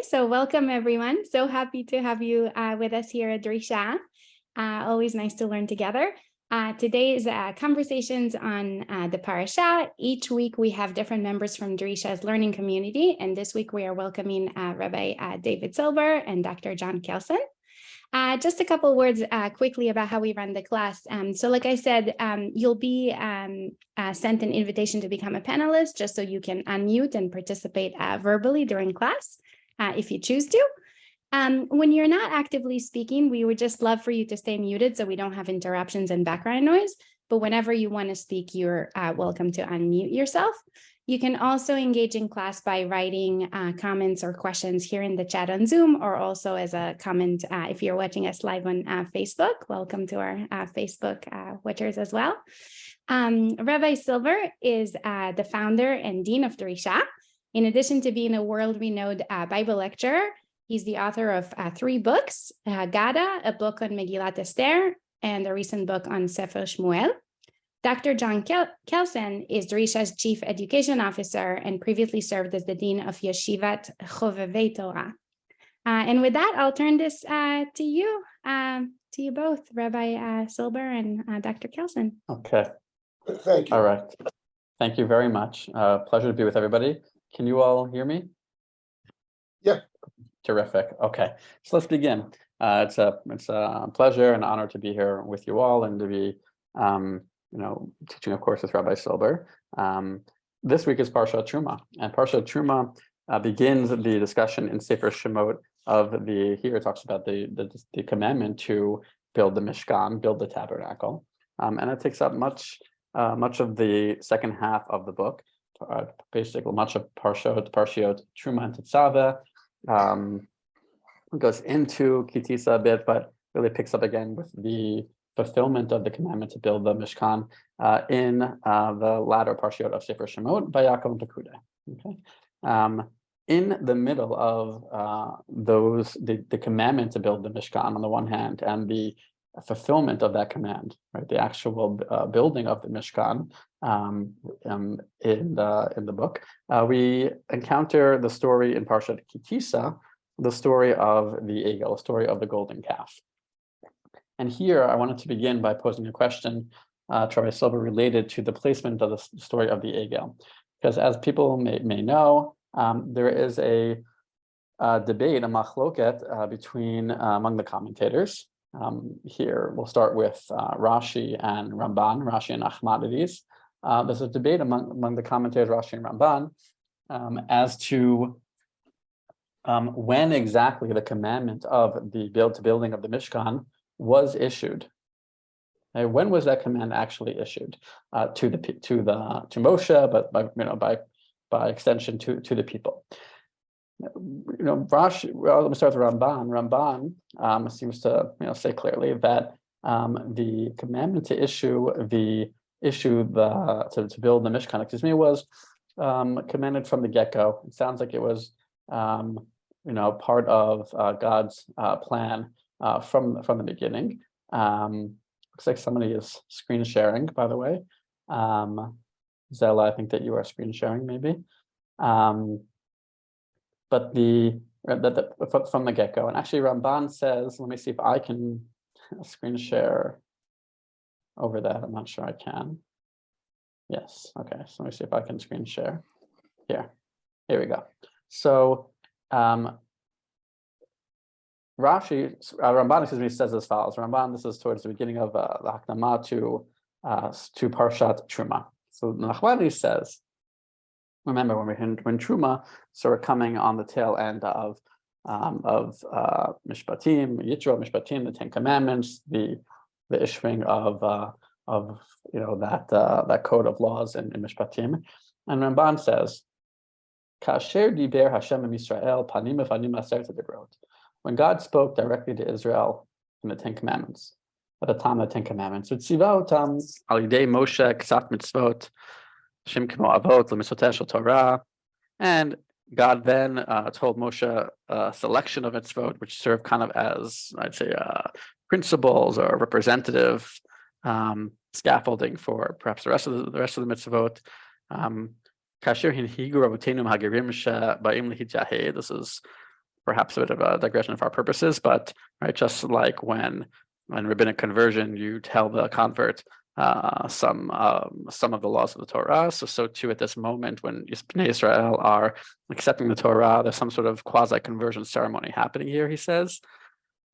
So welcome everyone. So happy to have you with us here at Drisha. Always nice to learn together. Today's conversations on the Parashah. Each week we have different members from Drisha's learning community. And this week we are welcoming Rabbi David Silber and Dr. John Kelsen. Just a couple words quickly about how we run the class. So like I said, you'll be sent an invitation to become a panelist just so you can unmute and participate verbally during class if you choose to. When you're not actively speaking, we would just love for you to stay muted so we don't have interruptions and background noise. But whenever you want to speak, you're welcome to unmute yourself. You can also engage in class by writing comments or questions here in the chat on Zoom, or also as a comment if you're watching us live on Facebook. Welcome to our Facebook watchers as well. Rabbi Silber is the founder and dean of Drisha. In addition to being a world-renowned Bible lecturer, he's the author of 3 books, Gada, a book on Megillat Esther, and a recent book on Sefer Shmuel. Dr. John Kelsen is Drisha's chief education officer and previously served as the dean of Yeshivat Chovevei Torah. And with that, I'll turn this to you both, Rabbi Silber and Dr. Kelsen. Okay. Thank you. All right. Thank you very much. Pleasure to be with everybody. Can you all hear me? Yeah. Terrific. Okay. So let's begin. It's a pleasure and honor to be here with you all and to be teaching, of course, with Rabbi Silber. This week is Parashat Terumah, and Parashat Terumah begins the discussion in Sefer Shemot of here it talks about the commandment to build the Mishkan, build the tabernacle, and it takes up much of the second half of the book, basically much of Parashat Terumah and Tetzaveh. Goes into Kitisa a bit, but really picks up again with the fulfillment of the commandment to build the Mishkan in the latter Parashat of Sefer Shemot, Vayakom Pekudei. Okay, in the middle of the commandment to build the Mishkan on the one hand, and the fulfillment of that command, right, the actual building of the Mishkan in the book, we encounter the story in Parashat Kitisa, the story of the Egel, the story of the golden calf. And here I wanted to begin by posing a question to Rabbi Silber related to the placement of the story of the Egel. Because as people may know, there is a debate, a machloket between among the commentators. Here we'll start with Rashi and Ramban, Rashi and Achmanides. There's a debate among the commentators, Rashi and Ramban, as to when exactly the commandment of the building of the Mishkan was issued. When was that command actually issued to Moshe, but by extension to the people? Rashi. Well, let me start with Ramban. Ramban seems to say clearly that the commandment to build the Mishkan, was commanded from the get-go. It sounds like it was part of God's plan from the beginning. Looks like somebody is screen sharing, by the way. Zella, I think that you are screen sharing, maybe. But from the get-go, and actually Ramban says, let me see if I can screen share over that. I'm not sure I can. Yes. Okay. So let me see if I can screen share. Here we go. So Ramban, says as follows. Ramban, this is towards the beginning of the Hakdama to Parashat Terumah. So Nachmanides says, remember when Terumah, so we're coming on the tail end of Mishpatim, Yitro Mishpatim, the 10 Commandments, the issuing of that code of laws in Mishpatim, and Ramban says, Kasher diber Hashem Yisrael panim efanim aseret dibrot. When God spoke directly to Israel in the 10 Commandments, at the time of the 10 Commandments, Tzivah otam al yidei Moshe ksat mitzvot, Shem kmo avot l'mitzvotei shel Torah, and God then told Moshe a selection of mitzvot, which serve kind of as, I'd say, principles or representative scaffolding for perhaps the rest of the mitzvot. This is perhaps a bit of a digression for our purposes, but right, just like when rabbinic conversion, you tell the convert some of the laws of the Torah. So too at this moment when Bnei Israel are accepting the Torah, there's some sort of quasi-conversion ceremony happening here, he says.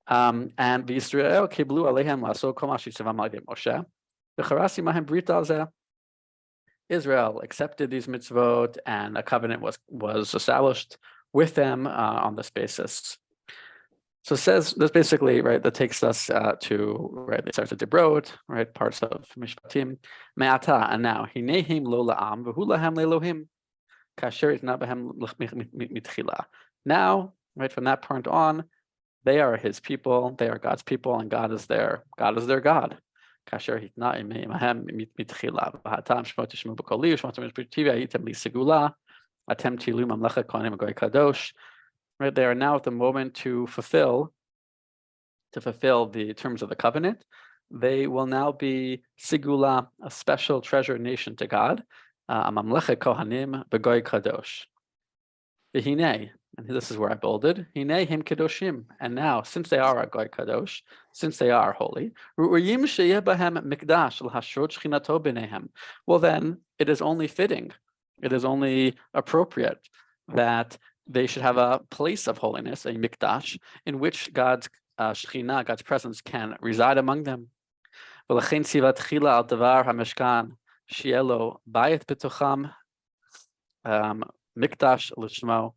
And the Israel kiblu alehem laso kol ma shitzavam al yedei Moshe v'charasi mahem brit al zeh. Israel accepted these mitzvot, and a covenant was established with them on this basis. So it says this basically, right, that takes us to, right, it starts at Debrot, right, parts of Mishpatim, Me'ata, and now, Hinehim lo la'am, v'hu lahem le'elohim, kasher itna b'hem mitchila. Now, right, from that point on, they are his people, they are God's people, and God is their God. Kasher hitna imahem mitchila. V'hatam shmo tishmu b'koli, shmo tishmu ayitem li segula, atem tilu mamlecha kohanim goy kadosh. Right, they are now at the moment to fulfill the terms of the covenant. They will now be sigula, a special treasured nation to God, a mamlechet kohanim b'goy kadosh. V'hinei, and this is where I bolded, hinei him kadoshim. And now, since they are a goy kadosh, since they are holy, ru'uyim sheyeh bahem mikdash l'hashrot shchinato b'neihem. Well, then it is only fitting, it is only appropriate that they should have a place of holiness, a mikdash, in which God's shechina, God's presence, can reside among them. V'lachein tziva tchila al davar hameshkan shielo bayit b'tocham mikdash l'shmo,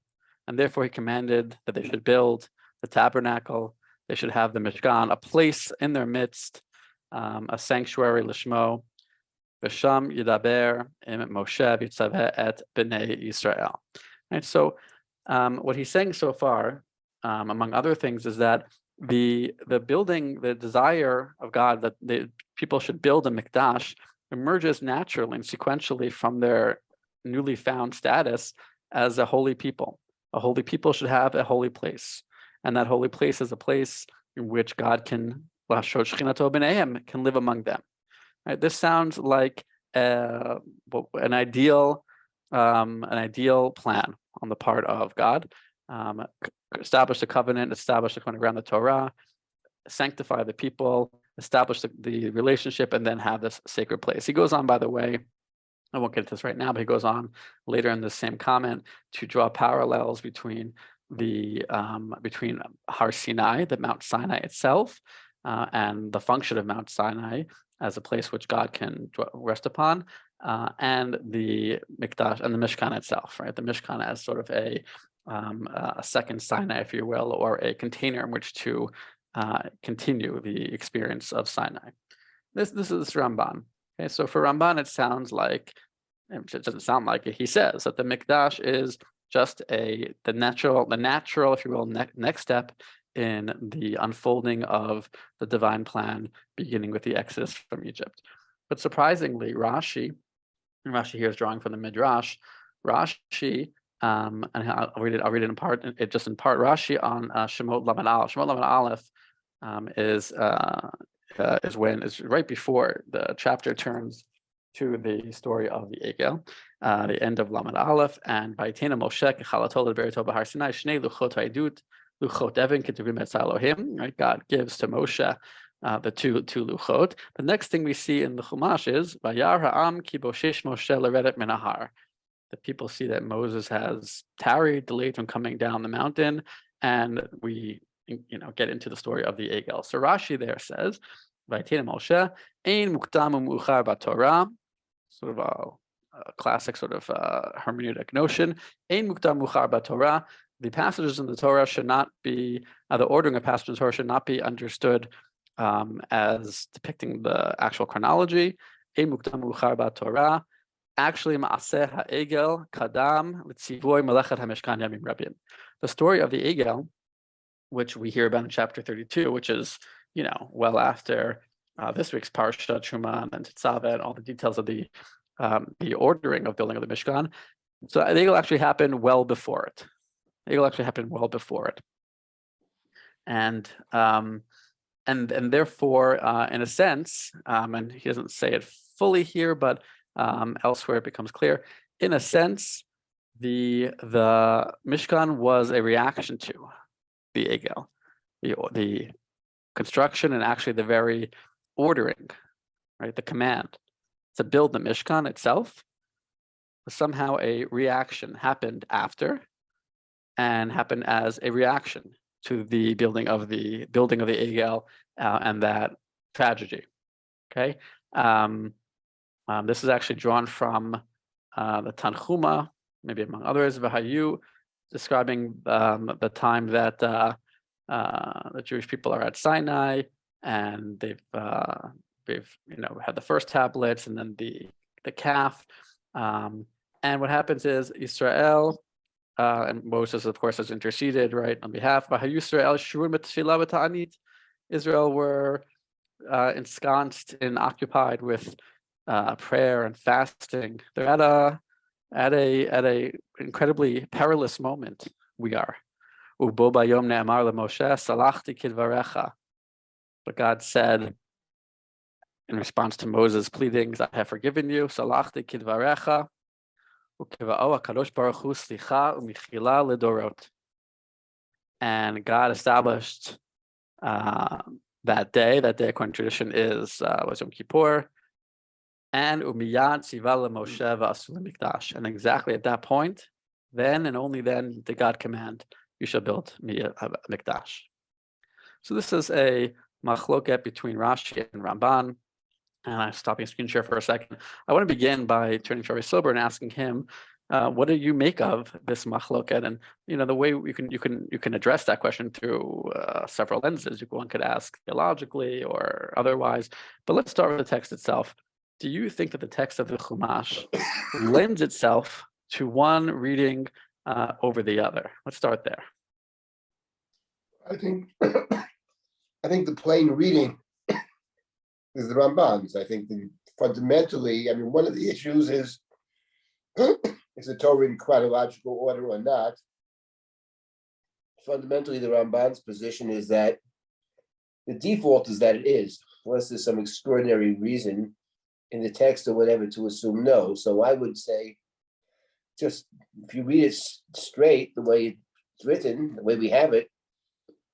and therefore he commanded that they should build the tabernacle. They should have the mishkan, a place in their midst, a sanctuary l'shmo. V'sham yidaber im Moshe v'yitzaveh et b'nei Yisrael. Right, so. What he's saying so far, among other things, is that the building, the desire of God that the people should build a mikdash emerges naturally and sequentially from their newly found status as a holy people. A holy people should have a holy place, and that holy place is a place in which God can live among them. Right? This sounds like an ideal plan on the part of God. Establish a covenant, establish a covenant around the Torah, sanctify the people, establish the relationship, and then have this sacred place. He goes on, by the way, I won't get to this right now, but he goes on later in the same comment to draw parallels between between Har Sinai, the Mount Sinai itself, and the function of Mount Sinai as a place which God can rest upon, and the Mikdash and the Mishkan itself, right? The Mishkan as sort of a second Sinai, if you will, or a container in which to continue the experience of Sinai. This is Ramban. Okay, so for Ramban, it doesn't sound like it. He says that the Mikdash is just the natural, if you will, next step in the unfolding of the divine plan, beginning with the Exodus from Egypt. But surprisingly, Rashi here is drawing from the Midrash. Rashi, and I'll read it in part. Rashi on Shemot Lamed Aleph. Shemot Lamed Aleph is right before the chapter turns to the story of the Egel, the end of Lamed Aleph, and Vayitena Moshe Kechalatol Berito B'Har Sinai Shnei Luchot Haidut Luchot Evan Ketuvim Etz Elohim. Right, God gives to Moshe the two luchot. The next thing we see in the Chumash is Vayar Ha'am Ki Boshesh Moshe Leredet Min Hahar. The people see that Moses has tarried, delayed from coming down the mountain, and we get into the story of the Egel. So Rashi there says, Vayitena Moshe Ein Muktam U'Muchar B'Torah, sort of a classic sort of hermeneutic notion. Ein Muktam U'Muchar B'Torah. The passages in the Torah should not be, the ordering of passages in the Torah should not be understood as depicting the actual chronology. Ein Muktam U'Muchar B'Torah. Actually, Ma'aseh ha'egel kadam l'tzivoy melechet hameshkan yamim rabim. The story of the Egel, which we hear about in chapter 32, which is, well after this week's Parashah, Terumah, and Tetzaveh, and all the details of the ordering of building of the Mishkan. So the Egel actually happened well before it. And therefore, in a sense, and he doesn't say it fully here, but elsewhere it becomes clear. In a sense, the Mishkan was a reaction to the Egel, the construction and actually the very ordering, right? The command to build the Mishkan itself, somehow a reaction happened after, and happened as a reaction to the building of the Egel and that tragedy. Okay, this is actually drawn from the Terumah, maybe among others, Vahayu, describing the time that the Jewish people are at Sinai, and they've had the first tablets and then the calf, and what happens is Israel. And Moses, of course, has interceded, right, on behalf of Israel were ensconced and occupied with prayer and fasting. They're at a incredibly perilous moment. We are. But God said, in response to Moses' pleadings, I have forgiven you. Salachti kidvarecha. And God established that day according to tradition was Yom Kippur, and and exactly at that point, then and only then did God command, you shall build me a mikdash. So this is a machloket between Rashi and Ramban. And I'm stopping screen share for a second. I want to begin by turning to Rabbi Silber and asking him, what do you make of this machloket? And the way you can address that question through several lenses. One could ask theologically or otherwise. But let's start with the text itself. Do you think that the text of the Chumash lends itself to one reading over the other? Let's start there. I think the plain reading is the Ramban's. I think fundamentally, one of the issues is the Torah in chronological order or not. Fundamentally, the Ramban's position is that the default is that it is, unless there's some extraordinary reason in the text or whatever to assume no. So I would say, just if you read it straight, the way it's written, the way we have it,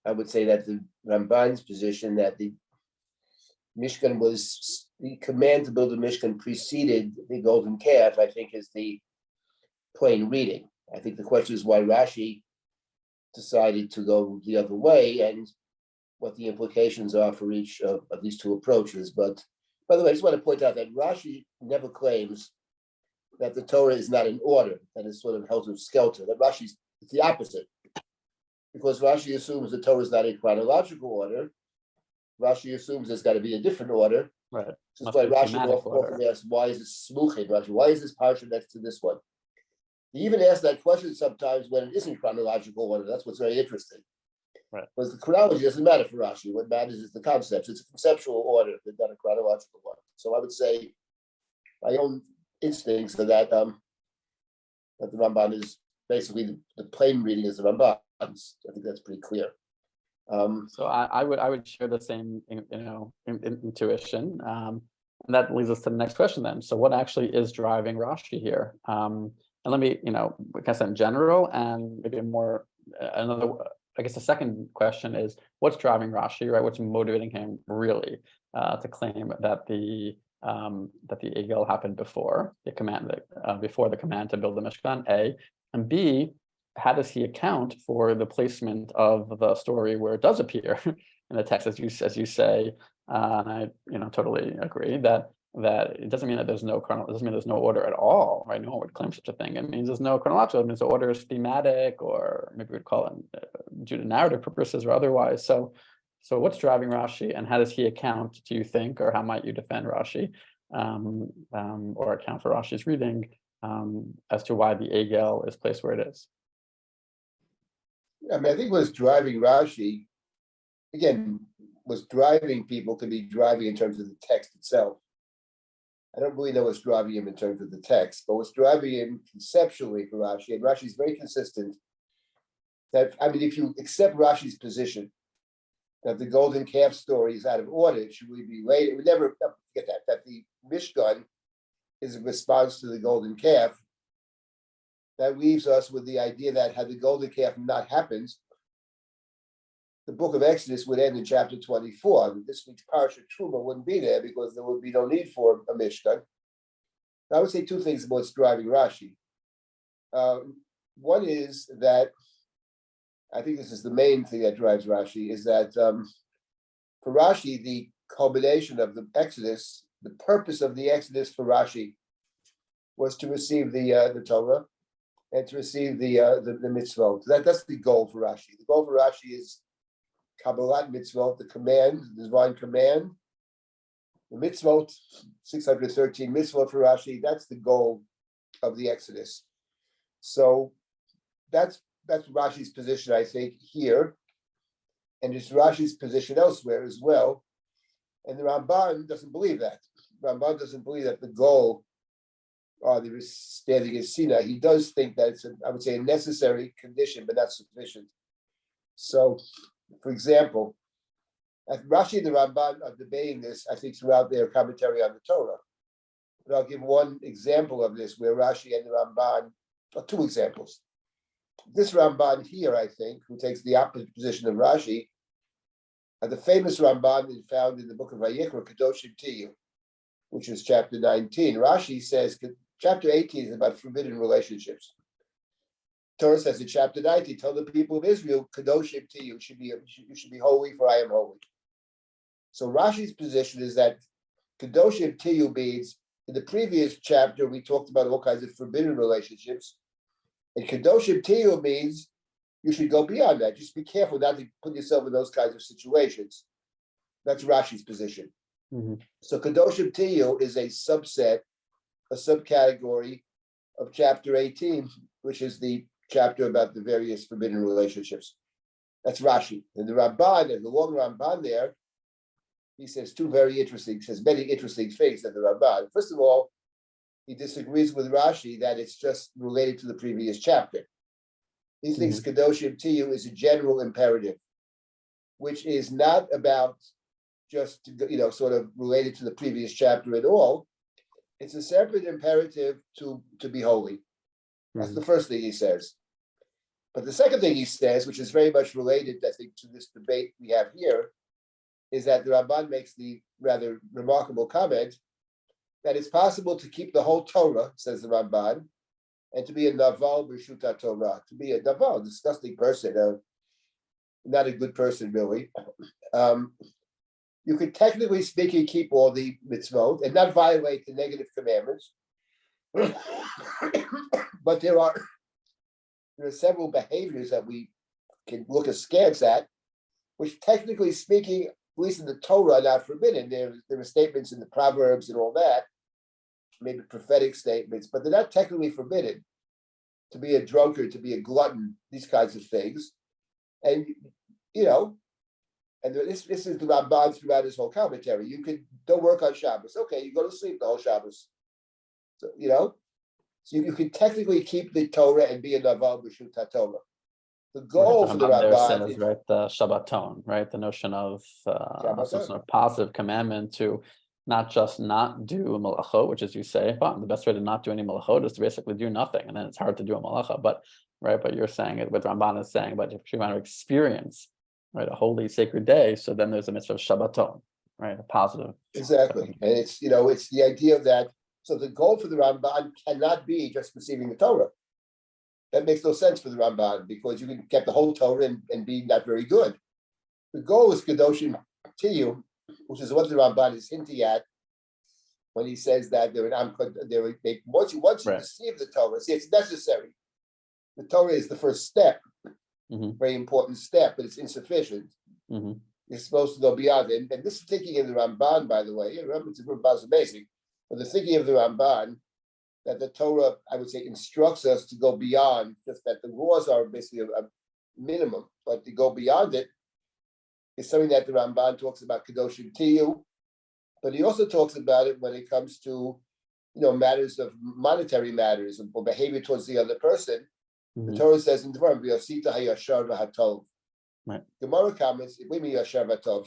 I would say that the Ramban's position that the Mishkan was, the command to build a Mishkan preceded the golden calf, I think is the plain reading. I think the question is why Rashi decided to go the other way and what the implications are for each of these two approaches. But by the way, I just want to point out that Rashi never claims that the Torah is not in order, that it's sort of helter-skelter, that Rashi's it's the opposite. Because Rashi assumes the Torah is not in chronological order, Rashi assumes there's got to be a different order. Right. Just like Rashi often asks, why is this smuchim? Rashi, why is this parasha next to this one? He even asks that question sometimes when it isn't chronological order. That's what's very interesting. Right. Because the chronology doesn't matter for Rashi. What matters is the concepts. It's a conceptual order, not a chronological one. So I would say my own instincts are that the Ramban is basically the plain reading is the Ramban. I think that's pretty clear. So I would share the same intuition, and that leads us to the next question then. So what actually is driving Rashi here? And let me guess in general, and maybe I guess the second question is what's driving Rashi, right? What's motivating him really to claim that the Egel happened before the command to build the Mishkan? A, and B, how does he account for the placement of the story where it does appear in the text, as you say? And I totally agree that it doesn't mean that there's no order at all, right? No one would claim such a thing. It means there's no chronological. It means the order is thematic, or maybe we'd call it due to narrative purposes or otherwise. So what's driving Rashi, and how does he account, do you think, or how might you defend Rashi, or account for Rashi's reading as to why the Egel is placed where it is? I think what's driving Rashi, again, what's driving people could be driving in terms of the text itself. I don't really know what's driving him in terms of the text, but what's driving him conceptually for Rashi, and Rashi is very consistent, that, if you accept Rashi's position that the golden calf story is out of order, it should really be later. We never forget that the Mishkan is a response to the golden calf. That leaves us with the idea that had the golden calf not happened, the book of Exodus would end in chapter 24. This week's Parashat Terumah wouldn't be there because there would be no need for a Mishkan. I would say two things about what's driving Rashi. One is that, I think this is the main thing that drives Rashi, is that for Rashi, the culmination of the Exodus, the purpose of the Exodus for Rashi was to receive the Torah and to receive the mitzvot. That's the goal for Rashi. The goal for Rashi is Kabbalat mitzvot, the command, the divine command. The mitzvot, 613 mitzvot for Rashi, that's the goal of the Exodus. So that's Rashi's position, I think, here. And it's Rashi's position elsewhere as well. And the Ramban doesn't believe that. Ramban doesn't believe that the goal the standing in Sinai. He does think that it's, I would say, a necessary condition, but not sufficient. So, for example, Rashi and the Ramban are debating this, I think, throughout their commentary on the Torah. But I'll give one example of this where Rashi and the Ramban, or two examples. This Ramban here, I think, who takes the opposite position of Rashi, the famous Ramban is found in the book of Vayikra, Kedoshim Tiyu, which is chapter 19. Rashi says chapter 18 is about forbidden relationships. Torah says in chapter 19, tell the people of Israel, Kedoshim Tiyu, you should be holy, for I am holy. So Rashi's position is that Kedoshim Tiyu means, in the previous chapter, we talked about all kinds of forbidden relationships. And Kedoshim Tiyu means you should go beyond that. Just be careful not to put yourself in those kinds of situations. That's Rashi's position. Mm-hmm. So Kedoshim Tiyu is a subset, a subcategory of chapter 18, which is the chapter about the various forbidden relationships. That's Rashi. And the Ramban, and the long Ramban there, he says many interesting things at the Ramban. First of all, he disagrees with Rashi that it's just related to the previous chapter. He thinks Kedoshim Tiyu is a general imperative, which is not about just, sort of related to the previous chapter at all. It's a separate imperative to be holy. That's the first thing he says. But the second thing he says, which is very much related, I think, to this debate we have here, is that the Ramban makes the rather remarkable comment that it's possible to keep the whole Torah, says the Ramban, and to be a naval b'shuta Torah, to be a naval, disgusting person, not a good person really. You could technically speaking keep all the mitzvot and not violate the negative commandments, but there are several behaviors that we can look askance at, which technically speaking, at least in the Torah, are not forbidden. There are statements in the Proverbs and all that, maybe prophetic statements, but they're not technically forbidden. To be a drunkard, to be a glutton, these kinds of things. And, and this is the Ramban throughout his whole commentary. You don't work on Shabbos. Okay, you go to sleep the whole Shabbos. So, so you can technically keep the Torah and be a Naval B'Shut HaTorah. The goal for the Ramban is right, the Shabbaton, right? The notion of a positive commandment to not just not do malachot, which, as you say, the best way to not do any malachot is to basically do nothing, and then it's hard to do a malacha. But you're saying it, what Ramban is saying, but if you want to experience, right, a holy sacred day, so then there's a mitzvah of Shabbaton, right, a positive. Exactly, and it's it's the idea that so the goal for the Ramban cannot be just receiving the Torah. That makes no sense for the Ramban because you can get the whole Torah and be not very good. The goal is Kedoshim Tiyu, which is what the Ramban is hinting at when he says that once you receive the Torah, see, it's necessary. The Torah is the first step, very important step, but it's insufficient. You're supposed to go beyond it. And this thinking in the Ramban, by the way, remember, the Ramban is amazing, but the thinking of the Ramban, that the Torah, I would say, instructs us to go beyond, just that the laws are basically a minimum, but to go beyond it is something that the Ramban talks about Kedoshim Tiyu, but he also talks about it when it comes to, matters of monetary matters or behavior towards the other person. The Torah says in Terumah, "V'yosita hayashar v'hatov." Right. Gemara comments, "We mean yashar v'hatov.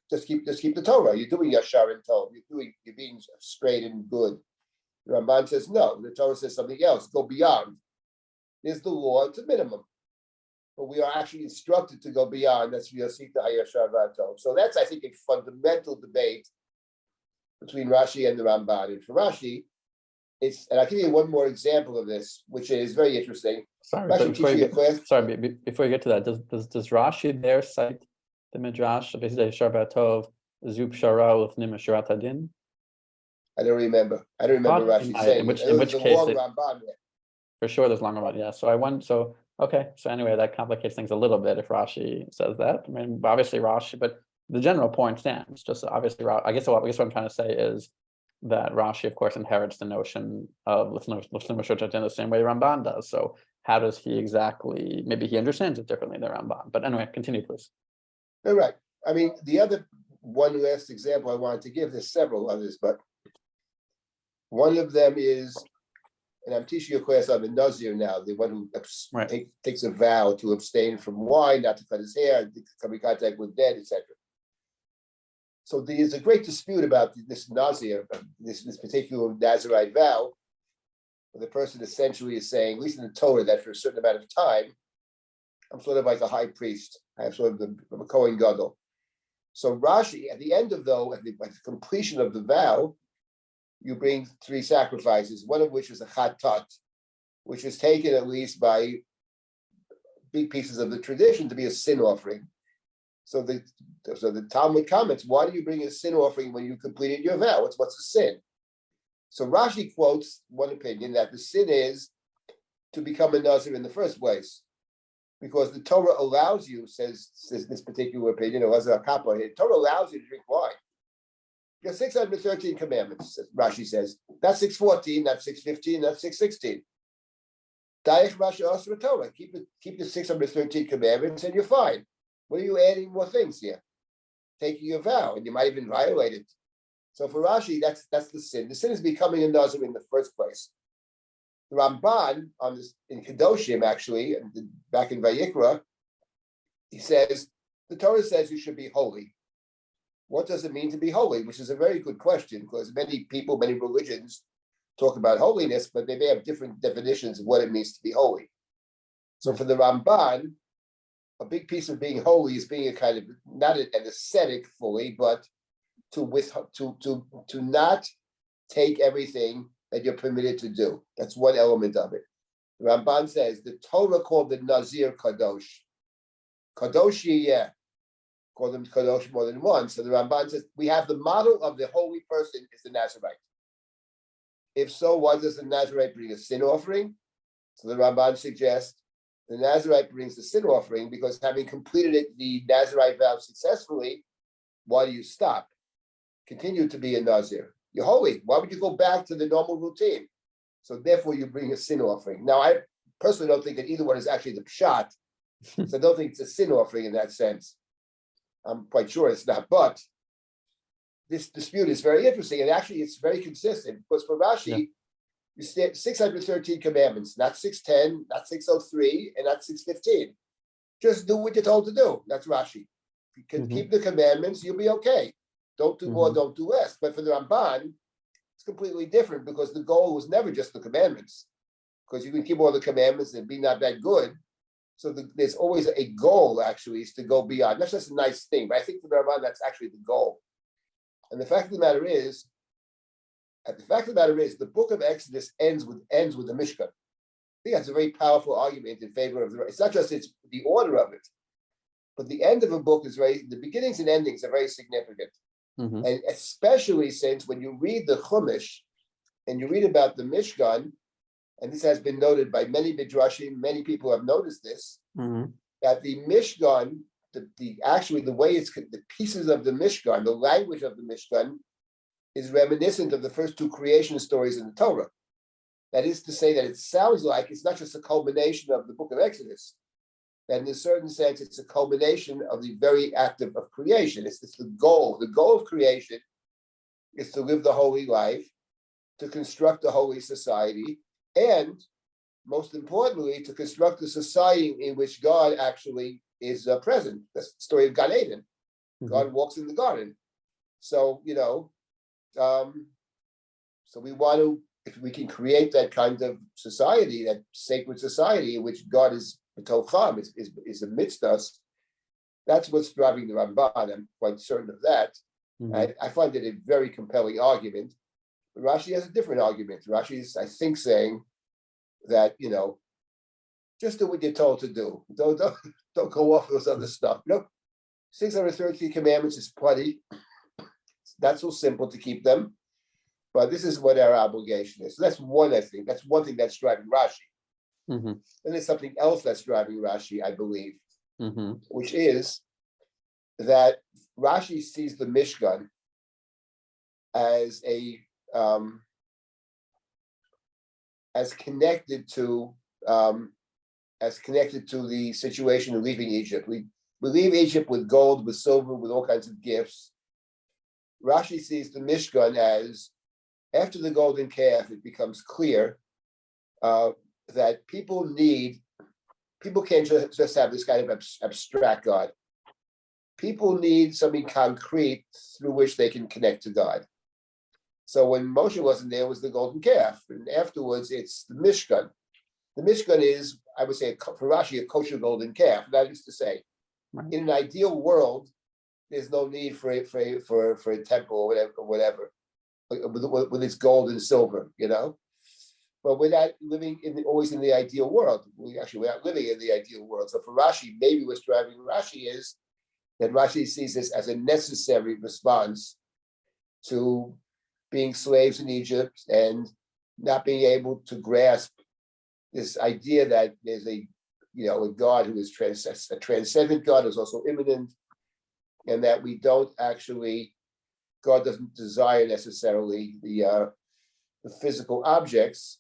Just keep the Torah. You're doing yashar and tov. You're being straight and good." The Ramban says no. The Torah says something else. Go beyond. There's the law. It's a minimum. but we are actually instructed to go beyond. That's Yosita haShavua. So that's, I think, a fundamental debate between Rashi and the Ramban. And for Rashi, and I'll give you one more example of this, which is very interesting. Sorry, Rashi but before you teaching a class. before you get to that, does Rashi there cite the Midrash basically Shabbat Tov Zub Shara with Nimashurat Hadin? I don't remember Rashi saying in which it. case Long Ramban there. For sure there's longer one, yeah. So okay. So anyway, that complicates things a little bit if Rashi says that. I mean, obviously Rashi, but the general point stands. Just obviously, I guess what I'm trying to say is that Rashi, of course, inherits the notion of Lifnei Mashut in the same way Ramban does. So how does he exactly? Maybe he understands it differently than Ramban. But anyway, continue, please. All right. I mean, the other one last example I wanted to give. There's several others, but one of them is, and I'm teaching a class on the Nazir now, the one who takes a vow to abstain from wine, not to cut his hair, to come in contact with dead, etc. So there's a great dispute about this Nazir, this particular Nazirite vow, where the person essentially is saying, at least in the Torah, that for a certain amount of time, I'm sort of like a high priest. I have sort of a Kohen Gadol. So Rashi, at the end of at the completion of the vow, you bring 3 sacrifices, one of which is a chatat, which is taken at least by big pieces of the tradition to be a sin offering. So the Talmud comments, why do you bring a sin offering when you completed your vow? What's a sin? So Rashi quotes one opinion that the sin is to become a Nazir in the first place, because the Torah allows you, says this particular opinion, the Torah allows you to drink wine. You have 613 commandments, Rashi says. That's 614, that's 615, that's 616. Daich Rashi Asra Torah. Keep the 613 commandments and you're fine. What are you adding more things here? Taking your vow, and you might even violate it. So for Rashi, that's the sin. The sin is becoming a Nazir in the first place. The Ramban on this in Kedoshim, actually, back in Vayikra, he says the Torah says you should be holy. What does it mean to be holy? Which is a very good question, because many people, many religions talk about holiness, but they may have different definitions of what it means to be holy. So for the Ramban, a big piece of being holy is being a kind of, not an ascetic fully, but to not take everything that you're permitted to do. That's one element of it. The Ramban says the Torah called the Nazir Kadosh. Kadosh Yeh. Call them Kadosh more than once. So the Ramban says we have the model of the holy person is the Nazirite. If so, why does the Nazirite bring a sin offering? So the Ramban suggests the Nazirite brings the sin offering because having completed the Nazirite vow successfully, why do you stop? Continue to be a Nazir. You're holy. Why would you go back to the normal routine? So therefore, you bring a sin offering. Now, I personally don't think that either one is actually the pshat. So I don't think it's a sin offering in that sense. I'm quite sure it's not, but this dispute is very interesting, and actually it's very consistent, because for Rashi, you stand 613 commandments, not 610, not 603, and not 615. Just do what you're told to do. That's Rashi. If you can keep the commandments, you'll be okay. Don't do more, don't do less. But for the Ramban, it's completely different, because the goal was never just the commandments, because you can keep all the commandments and be not that good. So there's always a goal, actually, is to go beyond. That's just a nice thing, but I think for the Ramban, that's actually the goal. And the fact of the matter is, the book of Exodus ends with the Mishkan. I think that's a very powerful argument in favor of it's not just it's the order of it, but the end of a book is the beginnings and endings are very significant. And especially since when you read the Chumash and you read about the Mishkan, and this has been noted by many midrashim, many people have noticed this, that the Mishkan, the way it's the pieces of the Mishkan, the language of the Mishkan, is reminiscent of the first 2 creation stories in the Torah. That is to say that it sounds like it's not just a culmination of the book of Exodus, that in a certain sense it's a culmination of the very act of creation. It's the goal. The goal of creation is to live the holy life, to construct a holy society, and most importantly, to construct a society in which God actually is present. That's the story of Gan Eden. God walks in the garden. So, so we want to, if we can create that kind of society, that sacred society in which God is B'tocham is amidst us. That's what's driving the Ramban. I'm quite certain of that. I find it a very compelling argument. But Rashi has a different argument. Rashi is, I think, saying that, just do what you're told to do. Don't go off those other stuff. 613 commandments is plenty. It's not so simple to keep them, but this is what our obligation is. So that's one, I think. That's one thing that's driving Rashi. Then there's something else that's driving Rashi, I believe, which is that Rashi sees the Mishkan as as connected to the situation of leaving Egypt. We leave Egypt with gold, with silver, with all kinds of gifts. Rashi sees the Mishkan as, after the golden calf, it becomes clear that people can't just have this kind of abstract God. People need something concrete through which they can connect to God. So when Moshe wasn't there, it was the golden calf, and afterwards it's the Mishkan. The Mishkan is, I would say, for Rashi, a kosher golden calf. That is to say, in an ideal world, there's no need for a temple or whatever, with its gold and silver, But we're not living always in the ideal world. We're not living in the ideal world. So for Rashi, maybe what's driving Rashi is that Rashi sees this as a necessary response to being slaves in Egypt and not being able to grasp this idea that there's a God who is a transcendent God, who's also immanent, and that God doesn't desire necessarily the physical objects,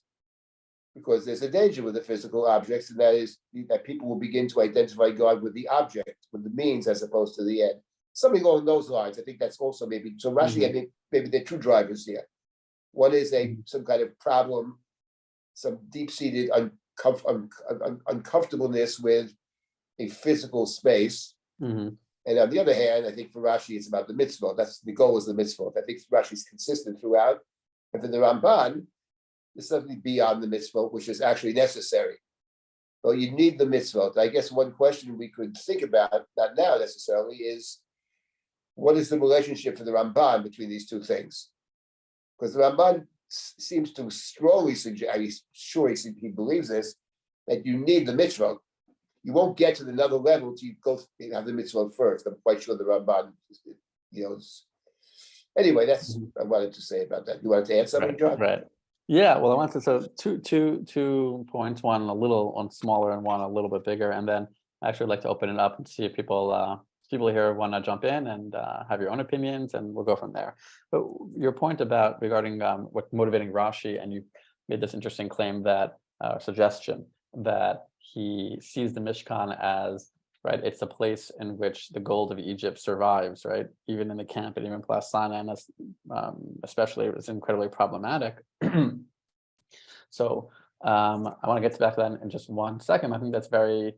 because there's a danger with the physical objects, and that is that people will begin to identify God with the object, with the means, as opposed to the end. Something along those lines. I think that's also maybe, so Rashi, I think maybe there are two drivers here. One is some kind of problem, some deep-seated uncomfortableness with a physical space. And on the other hand, I think for Rashi, it's about the mitzvot. That's the goal, is the mitzvot. I think Rashi is consistent throughout. And for the Ramban, there's something beyond the mitzvot, which is actually necessary. Well, you need the mitzvot. I guess one question we could think about, not now necessarily, is what is the relationship for the Ramban between these two things? Because the Ramban seems to strongly suggest, I'm sure he believes this, that you need the mitzvot. You won't get to another level until you go have the mitzvot first. I'm quite sure the Ramban, Anyway, that's what I wanted to say about that. You wanted to add something, John? Right. Yeah. Well, I wanted to two points. One smaller and one a little bit bigger, and then I actually like to open it up and see if people here want to jump in and have your own opinions, and we'll go from there. But your point regarding what's motivating Rashi, and you made this interesting claim that suggestion that he sees the Mishkan as, right, it's a place in which the gold of Egypt survives, right? Even in the camp and even Plas Sinai, and that's especially, it was incredibly problematic. So I want to get back to that in just 1 second. I think that's very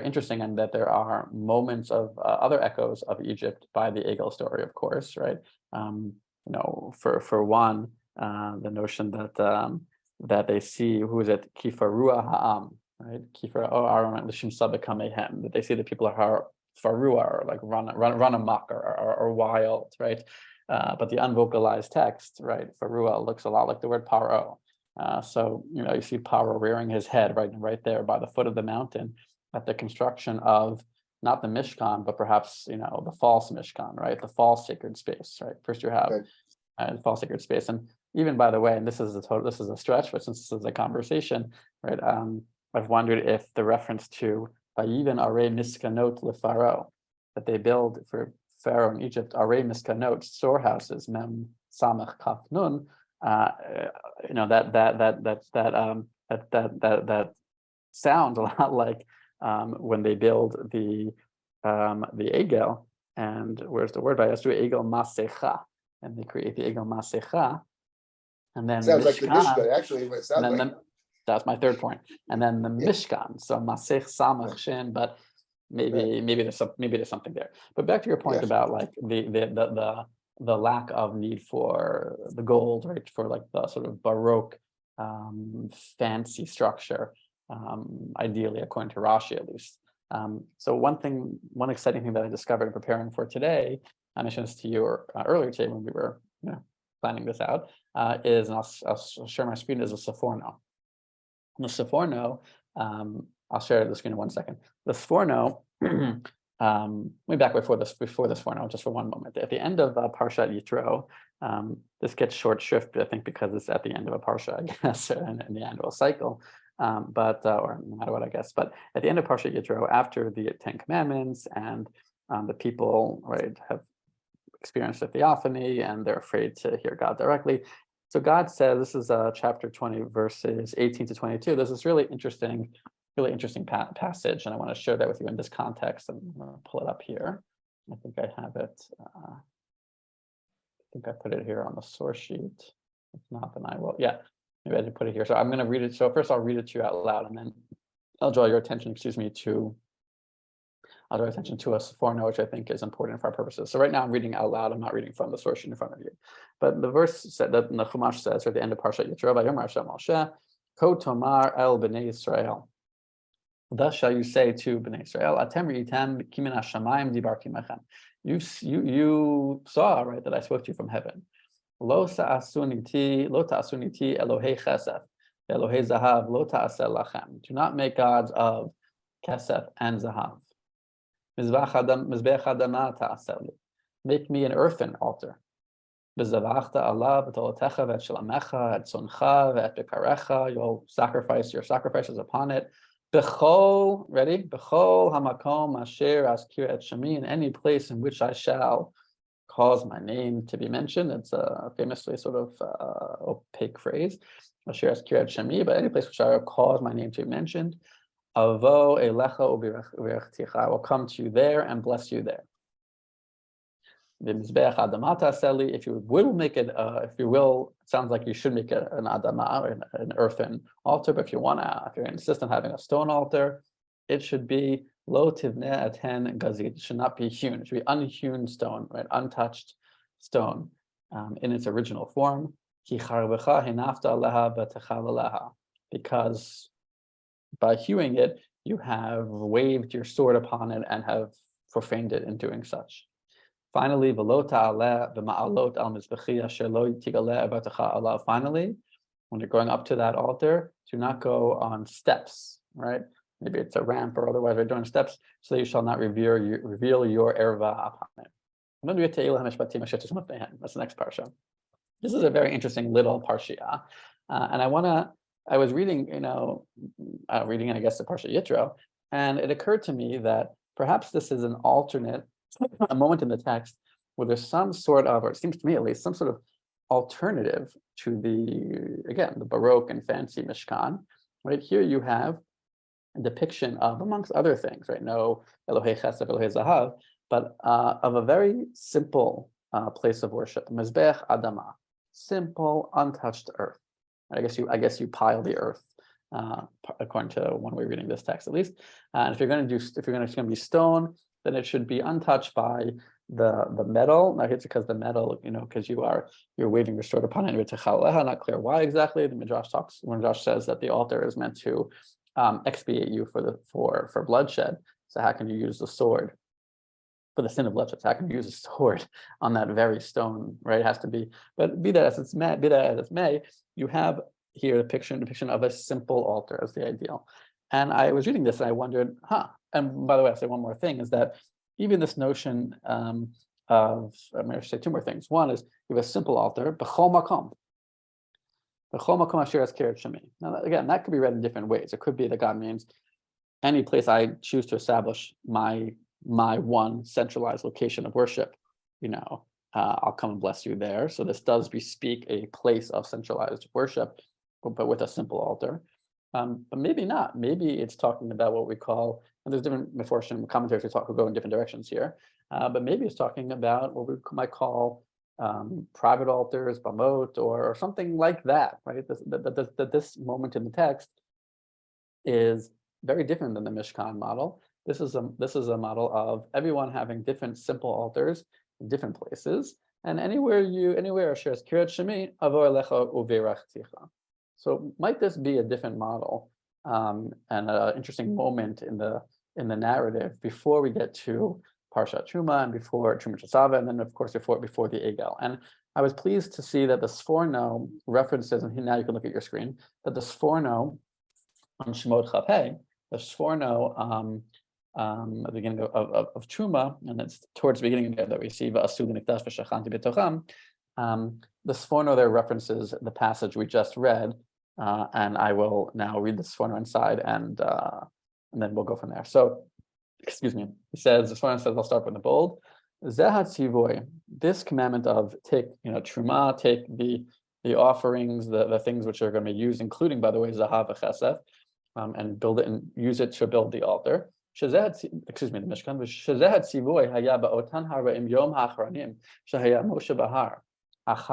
interesting, and that there are moments of other echoes of Egypt by the Egel story, of course, right? For one, the notion that they see, who is it, Kifarua Ha'am, right? That they see the people are farua, or like run amok, or wild, right? But the unvocalized text, right, farua looks a lot like the word paro. So you see Paro rearing his head right there by the foot of the mountain at the construction of not the Mishkan, but perhaps the false Mishkan, right? The false sacred space, right? First you have false sacred space, and even, by the way, and this is a stretch, but since this is a conversation, right? I've wondered if the reference to Vayiven Arei Miskanot LeFaro, that they build for Pharaoh in Egypt, Arei Miskanot, storehouses, Mem Samach Kaf Nun, that sounds a lot like when they build the Egel, and where's the word? Egel Masecha, and they create the Egel Masecha, and then sounds Mishkan, like the Mishkan, actually. What it sounds like. That's my third point. And then the Mishkan, so Masech Samach Shin, but maybe there's something there. But back to your point about like the lack of need for the gold, right? For like the sort of Baroque fancy structure. ideally according to Rashi at least. So one exciting thing that I discovered preparing for today, I mentioned this to you earlier today when we were planning this out, is, and I'll share my screen, is a Sforno. The Sforno, I'll share the screen in 1 second. The Sforno, way back before this Sforno, just for one moment. At the end of Parashat Yitro, this gets short shrift, I think, because it's at the end of a Parsha, I guess, in the annual cycle. Or no matter what, I guess. But at the end of Parashat Yitro, after the 10 Commandments and the people, right, have experienced a theophany and they're afraid to hear God directly. So God says, this is chapter 20, verses 18 to 22. There's this really interesting passage, and I want to share that with you in this context. And I'm going to pull it up here. I think I have it. I think I put it here on the source sheet. If not, then I will. Yeah, maybe I did put it here. So I'm going to read it. So first I'll read it to you out loud, and then I'll draw your attention, I'll draw attention to a Sforno, which I think is important for our purposes. So right now I'm reading out loud. I'm not reading from the source sheet in front of you. But the verse said that the Chumash says, or at the end of Parashat Yitro, Vayomer Hashem Moshe, Ko tomar el bnei Yisrael. Thus shall you say to bnei Yisrael, Atem ri'item ki min hashamayim dibarti mechem. You saw, right, that I spoke to you from heaven. Lo ta'asuniti Elohei chesed, Elohei zahav, lo ta'aseh lachem. Do not make gods of kesef and zahav. Make me an earthen altar. You'll sacrifice your sacrifices upon it. Ready? In any place in which I shall cause my name to be mentioned. It's a famously sort of opaque phrase. But any place which I will cause my name to be mentioned. I will come to you there and bless you there. If you will make it, if you will, it sounds like you should make it an adama, an earthen altar. But if you insist on having a stone altar, it should be lo tivneh aten gazid. It should not be hewn. It should be unhewn stone, right? Untouched stone in its original form. Because by hewing it, you have waved your sword upon it and have profaned it in doing such. Finally, finally, when you're going up to that altar, do not go on steps, right? Maybe it's a ramp or otherwise, right? Doing steps, so that you shall not reveal your erva upon it. That's the next parsha. This is a very interesting little parsha, and I was reading, reading, I guess, the Parashat Yitro, and it occurred to me that perhaps this is an alternate, a moment in the text where there's some sort of, or it seems to me at least, some sort of alternative to the Baroque and fancy Mishkan. Right here you have a depiction of, amongst other things, right? No Elohei Chesed, Elohei Zahav, but of a very simple place of worship, Mizbech Adama, simple, untouched earth. I guess you pile the earth, according to one way of reading this text at least. And if it's going to be stone, then it should be untouched by the metal. Now it's because the metal, because you're waving your sword upon it. Not clear why exactly. The Midrash says that the altar is meant to expiate you for bloodshed. So how can you use the sword for the sin of bloodshed? So how can you use a sword on that very stone? Right? It has to be. But be that as it may, you have here a depiction of a simple altar as the ideal. And I was reading this and I wondered, and by the way, I'll say one more thing, is that even this notion I'm going to say two more things. One is you have a simple altar, b'chol makom. B'chol makom asher azkeret shemi. Now, again, that could be read in different ways. It could be that God means any place I choose to establish my one centralized location of worship, I'll come and bless you there. So this does bespeak a place of centralized worship, but with a simple altar. But maybe not. Maybe it's talking about what we call, and there's different Meforshim commentaries who go in different directions here, but maybe it's talking about what we might call private altars, bamot, or something like that, right? This moment in the text is very different than the Mishkan model. This is a model of everyone having different simple altars in different places, and anywhere Asher Kirat Shemi Avo Elecha Uverachticha. So might this be a different model and an interesting moment in the narrative before we get to Parashat Terumah and before Terumah Chasava, and then of course before the Egel. And I was pleased to see that the Sforno references, and now you can look at your screen, that the Sforno on Shemot Chapei, the Sforno at the beginning of Terumah, and it's towards the beginning that we see Va'asu l'mikdash v'shachanti b'tocham. The Sforno there references the passage we just read, and I will now read the Sforno inside, and then we'll go from there. So, excuse me. He says, the Sforno says, I'll start with the bold. Zehat Tzivoy, this commandment of take, Terumah, take the offerings, the things which are going to be used, including, by the way, Zahav v'Chesef, and build it and use it to build the altar. Excuse me, the Mishkan. Shezehat Tzivoy haya ba'otan hara'im yom ha'achranim shehaya Moshe bahar. It's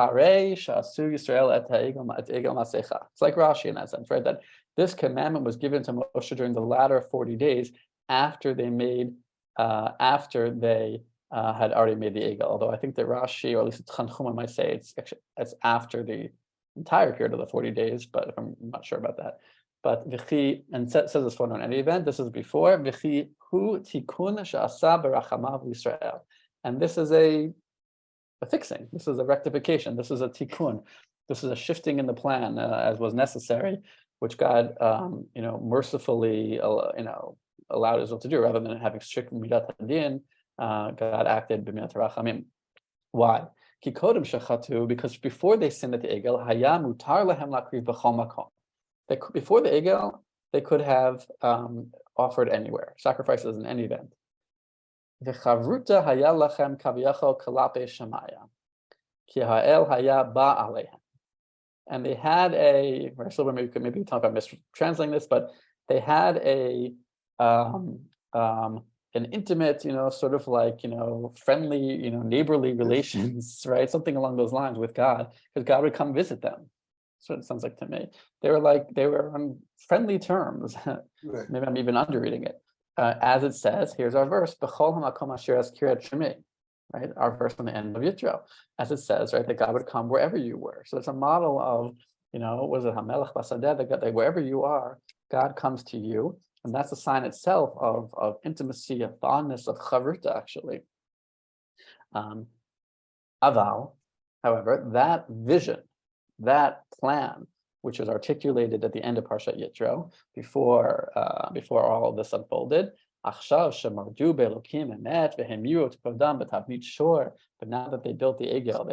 like Rashi in that sense, right? That this commandment was given to Moshe during the latter 40 days after they had already made the Egel. Although I think that Rashi, or at least Tanchuma, might say it's after the entire period of the 40 days, but I'm not sure about that. But V'chi, and says this for in any event, this is before V'chi hu tikun she'asa berachamav Yisrael, and this is a fixing. This is a rectification. This is a tikkun. This is a shifting in the plan as was necessary, which God, mercifully, allowed Israel to do rather than having strict midat hadin. God acted b'midat rachamim. Why? Ki kodem shechatu, because before they sinned at the Egel, haya mutar lehem lakriv b'chol makom. Before the Egel, they could have offered anywhere, sacrifices in any event. V'chavruta haya lachem kaviyachol kalape shamaya, ki ha'el haya ba aleihem. And they had Silber, maybe talk about mistranslating this, but they had an intimate, sort of like, friendly, neighborly relations, right? Something along those lines with God, because God would come visit them. That's what it sounds like to me. They were on friendly terms. Right. Maybe I'm even underreading it. As it says, here's our verse, B'chol hamakom asher azkirat shemei, right? Our verse on the end of Yitro, as it says, right, that God would come wherever you were. So it's a model of, was it Hamelech Basadeh, that wherever you are, God comes to you. And that's a sign itself of intimacy, of fondness, of chavruta, actually. Aval, however, that vision, that plan, which was articulated at the end of Parashat Yitro, before all of this unfolded, but now that they built the Egel,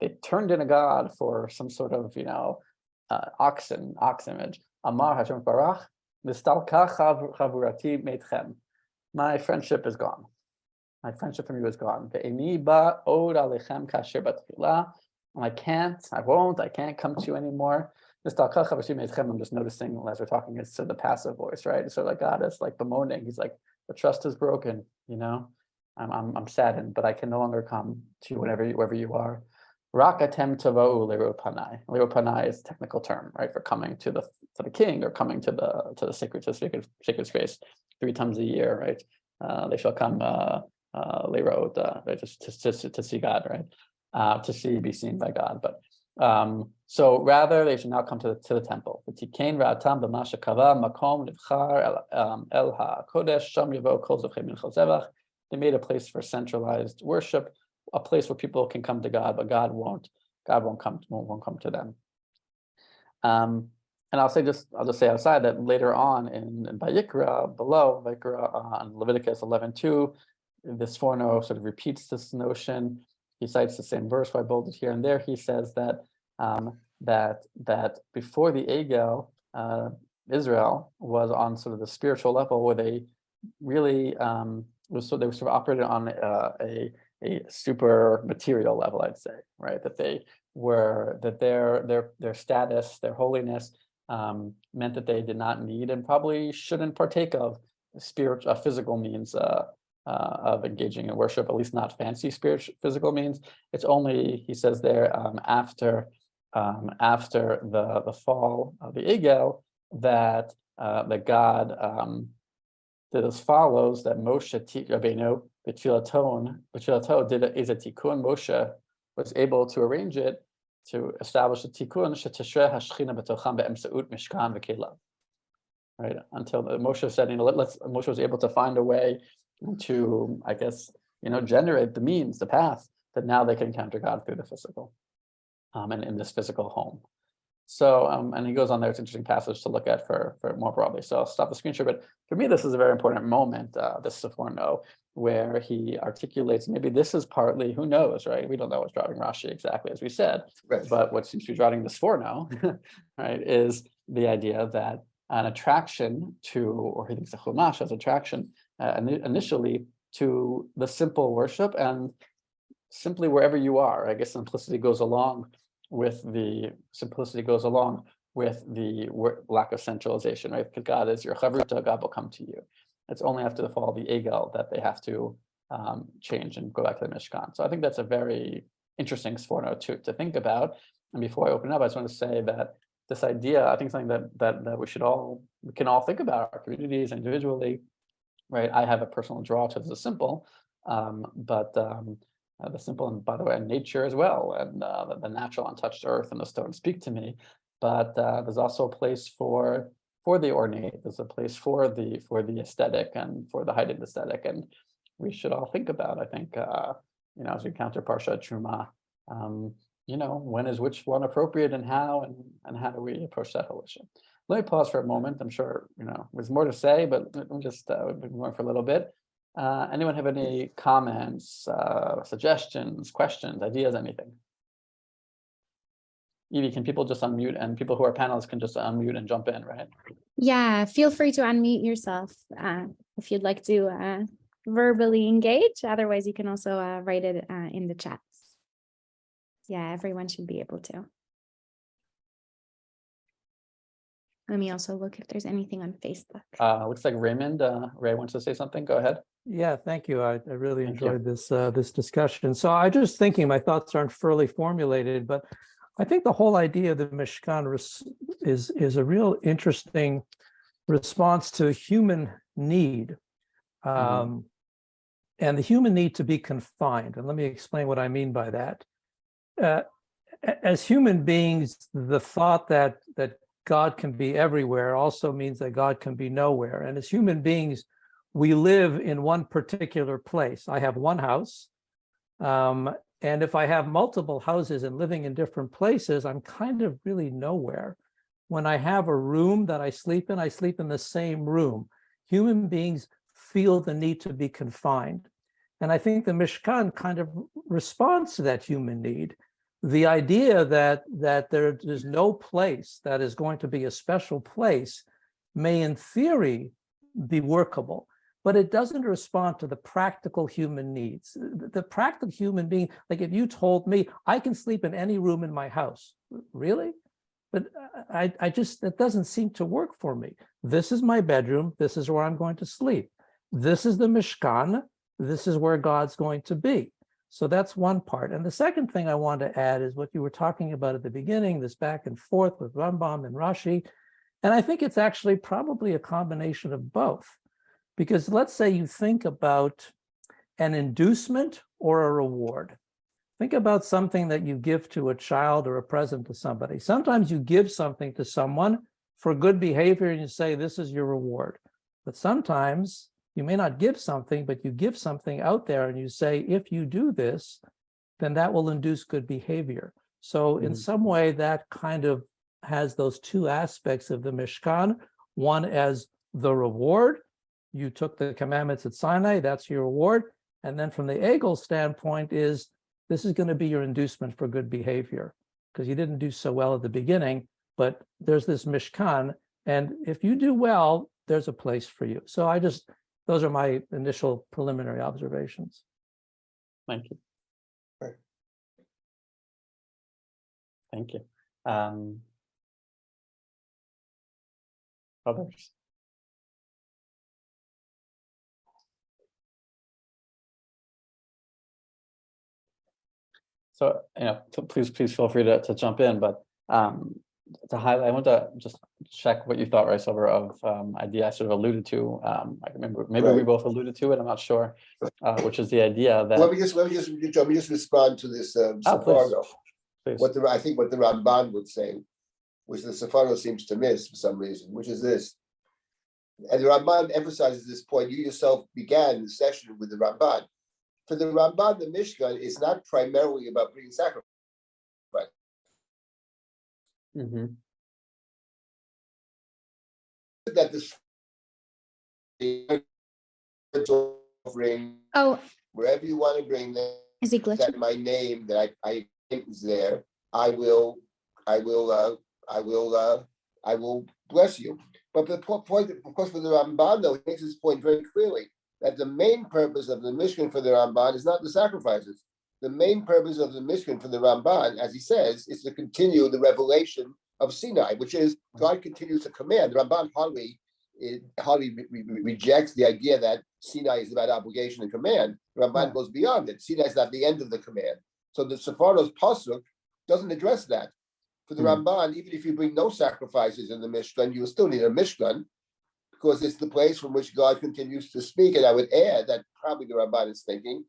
they turned in a god for some sort of ox image. Amar Hashem Barach, my friendship is gone. My friendship from you is gone. And I can't come to you anymore. I'm just noticing as we're talking, it's to the passive voice, right? So like God is like bemoaning. He's like, the trust is broken, I'm saddened, but I can no longer come to you wherever you are. Rak atem tavau le'ro panai. Le'ro panai is a technical term, right, for coming to the king or coming to the sacred space 3 times a year, right? They shall come le'ro, just to see God, right? Be seen by God. But so rather they should now come to the temple. They made a place for centralized worship, a place where people can come to God, but God won't come to them. And I'll just say outside that later on in Vayikra, below Vayikra on Leviticus 11:2, this Sforno sort of repeats this notion. He cites the same verse, I bolded here and there. He says that before the Egel, Israel was on sort of the spiritual level where they really they were sort of operated on a super material level, I'd say, right? That their status, their holiness meant that they did not need and probably shouldn't partake of physical means of engaging in worship, at least not fancy physical means. It's only, he says there, after the fall of the Egel that God did as follows, that Moshe Rabbeinu b'tfilato did a tikkun. Moshe was able to arrange it to establish a tikkun shetishre hashchina b'tocham be'emsaut mishkan v'kelav, right? Until Moshe said, Moshe was able to find a way to, I guess, generate the means, the path that now they can encounter God through the physical, and in this physical home. So, and he goes on there, it's an interesting passage to look at for more broadly. So I'll stop the screen share, but for me, this is a very important moment, this Sephorno, where he articulates, maybe this is partly, who knows, right? We don't know what's driving Rashi exactly, as we said, Right. but what seems to be driving the Sephorno, right, is the idea that an attraction to, or he thinks the Chumash as attraction initially to the simple worship, and simply wherever you are. I guess simplicity goes along with the lack of centralization, right? Because God is your chavruta, God will come to you. It's only after the fall of the Egel that they have to change and go back to the Mishkan. So I think that's a very interesting Sforno to think about. And before I open up, I just want to say that this idea, I think, something that we can all think about, our communities individually, right? I have a personal draw to the simple, but the simple, and by the way, nature as well, and the natural untouched earth and the stone speak to me. But there's also a place for the ornate. There's a place for the aesthetic and for the heightened aesthetic, and we should all think about, I think, as we encounter Parashat Terumah, when is which one appropriate, and how do we approach that whole issue? Let me pause for a moment. I'm sure there's more to say, but we've been going for a little bit. Anyone have any comments, suggestions, questions, ideas, anything? Evie, can people just unmute, and people who are panelists can just unmute and jump in, right? Yeah, feel free to unmute yourself if you'd like to verbally engage. Otherwise, you can also write it in the chats. Yeah, everyone should be able to. Let me also look if there's anything on Facebook. Looks like Raymond, Ray wants to say something. Go ahead. Yeah, thank you. I really enjoyed this discussion. So I just thinking, my thoughts aren't fully formulated, but I think the whole idea of the Mishkan is a real interesting response to human need, and the human need to be confined. And let me explain what I mean by that. As human beings, the thought that God can be everywhere also means that God can be nowhere. And as human beings, we live in one particular place. I have one house. And if I have multiple houses and living in different places, I'm kind of really nowhere. When I have a room that I sleep in the same room. Human beings feel the need to be confined. And I think the Mishkan kind of responds to that human need. The idea that there's no place that is going to be a special place may in theory be workable, but it doesn't respond to the practical human needs. The practical human being, like if you told me I can sleep in any room in my house, really? But I just, that doesn't seem to work for me. This is my bedroom. This is where I'm going to sleep. This is the Mishkan. This is where God's going to be. So that's one part. And the second thing I want to add is what you were talking about at the beginning, this back and forth with Rambam and Rashi. And I think it's actually probably a combination of both. Because let's say you think about an inducement or a reward. Think about something that you give to a child or a present to somebody. Sometimes you give something to someone for good behavior and you say, this is your reward. But sometimes you may not give something, but you give something out there and you say, if you do this, then that will induce good behavior. So in some way, that kind of has those two aspects of the Mishkan. One as the reward. You took the commandments at Sinai, that's your reward. And then from the Egel standpoint is, this is going to be your inducement for good behavior because you didn't do so well at the beginning, but there's this Mishkan. And if you do well, there's a place for you. So those are my initial preliminary observations. Thank you. Right. Thank you. Others? So, please feel free to jump in, but to highlight, I want to just check what you thought, right, Silber, of idea I sort of alluded to. I remember maybe we both alluded to it. I'm not sure, which is the idea that. Let me just respond to this Sephorno. Please. What the Ramban would say, which the Sephorno seems to miss for some reason, which is this: And the Ramban emphasizes this point. You yourself began the session with the Ramban. For the Ramban, the Mishkan is not primarily about bringing sacrifice. Mm-hmm. That this offering, wherever you want to bring them, is he glitching? that my name that I think is there, I will bless you. But the point, of course, for the Ramban, though, he makes this point very clearly that the main purpose of the Mishkan for the Ramban is not the sacrifices. The main purpose of the Mishkan for the Ramban, as he says, is to continue the revelation of Sinai, which is God continues to command. The Ramban hardly rejects the idea that Sinai is about obligation and command. The Ramban goes beyond it. Sinai is not the end of the command. So the Sephardo's pasuk doesn't address that. For the Ramban, even if you bring no sacrifices in the Mishkan, you will still need a Mishkan, because it's the place from which God continues to speak. And I would add that probably the Ramban is thinking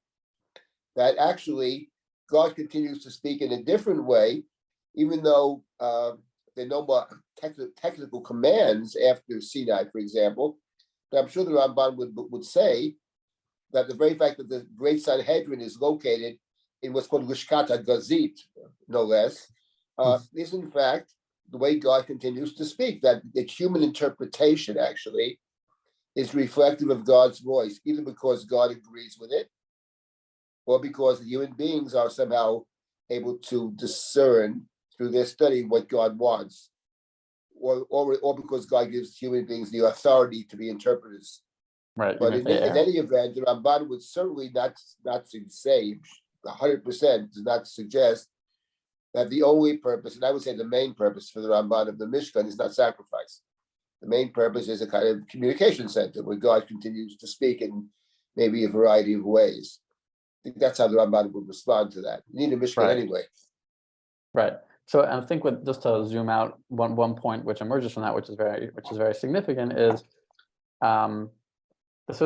that actually God continues to speak in a different way, even though there are no more technical commands after Sinai, for example. But I'm sure the Ramban would say that the very fact that the Great Sanhedrin is located in what's called Lishkat HaGazit, no less, is in fact the way God continues to speak, that the human interpretation actually is reflective of God's voice, either because God agrees with it, or because the human beings are somehow able to discern through their study what God wants, or because God gives human beings the authority to be interpreters. Right. But in any event, the Ramban would certainly not say 100% does not suggest that the only purpose, and I would say the main purpose for the Ramban of the Mishkan is not sacrifice. The main purpose is a kind of communication center where God continues to speak in maybe a variety of ways. I think that's how the Ramban would respond to that. You need a Mishkan anyway. Right. So I think just to zoom out, one point which emerges from that, which is very significant, is so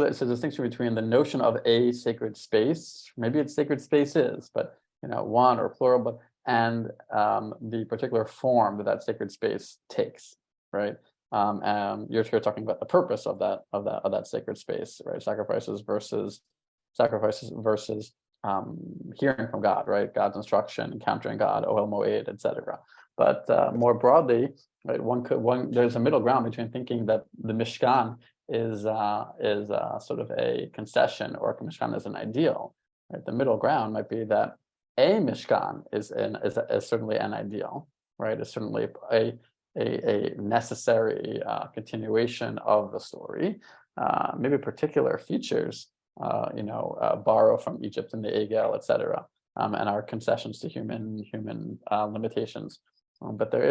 it's a distinction between the notion of a sacred space, maybe it's sacred spaces, but one or plural, but and the particular form that sacred space takes, right? And you're talking about the purpose of that sacred space, right? Sacrifices versus hearing from God, right? God's instruction, encountering God, Ohel Moed, etc. But more broadly, right? There's a middle ground between thinking that the Mishkan is sort of a concession, or Mishkan is an ideal. Right? The middle ground might be that a Mishkan is certainly an ideal, right? It's certainly a necessary continuation of the story. Maybe particular features, borrow from Egypt and the Egel, etc., and our concessions to human limitations. But there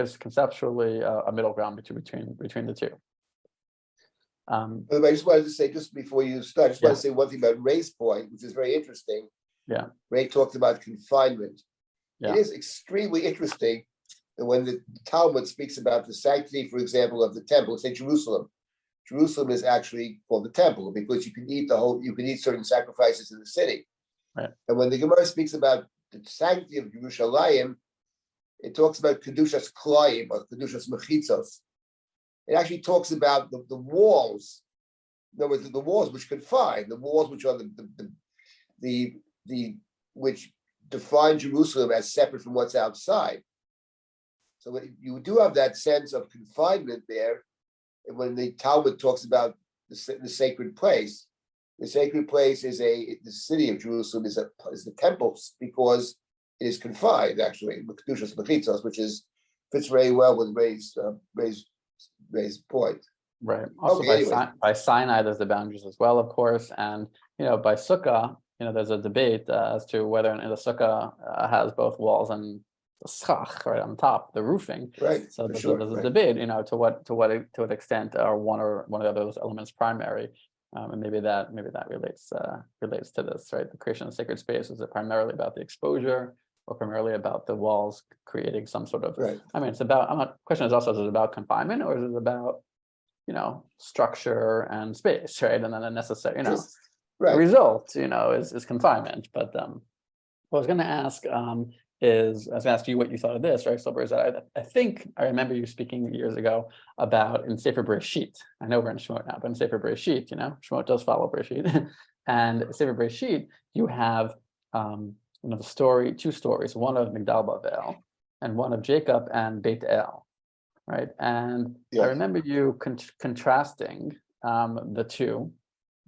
is conceptually a middle ground between the two. I just wanted to say, just before you start, I just want to say one thing about Ray's point, which is very interesting. Yeah. Ray talked about confinement. Yeah. It is extremely interesting that when the Talmud speaks about the sanctity, for example, of the temple, say Jerusalem. Jerusalem is actually called the temple because you can eat certain sacrifices in the city. Right. And when the Gemara speaks about the sanctity of Yerushalayim, it talks about Kedushas Klayim or Kedushas Mechitzos. It actually talks about the walls. In other words, the walls which confine, the walls which are which define Jerusalem as separate from what's outside. So you do have that sense of confinement there. And when the Talmud talks about the sacred place, the sacred place is the city of Jerusalem is the temple, because it is confined actually with Kedushas Mechitzos, which fits very well with Ray's point. Right. Also, by Sinai, there's the boundaries as well, of course, and by Sukkah, there's a debate as to whether the Sukkah has both walls and the schach right on top, the roofing. Right. So there's a debate, to what extent are one of those elements primary, and maybe that relates to this, right? The creation of sacred space, is it primarily about the exposure, or primarily about the walls creating some sort of? Right. I mean, it's about. Question is also, is it about confinement, or is it about structure and space, right? And then a necessary, right. result, is confinement. But what I was going to ask is, I was going to ask you what you thought of this, right, Silber, is that I think I remember you speaking years ago about in Sefer Bereshit. I know we're in Shemot now, but in Sefer Bereshit, Shemot does follow Bereshit. And Sefer Bereshit, you have the story, two stories, one of Migdal Bavel and one of Jacob and Beit El, right? And I remember you contrasting the two,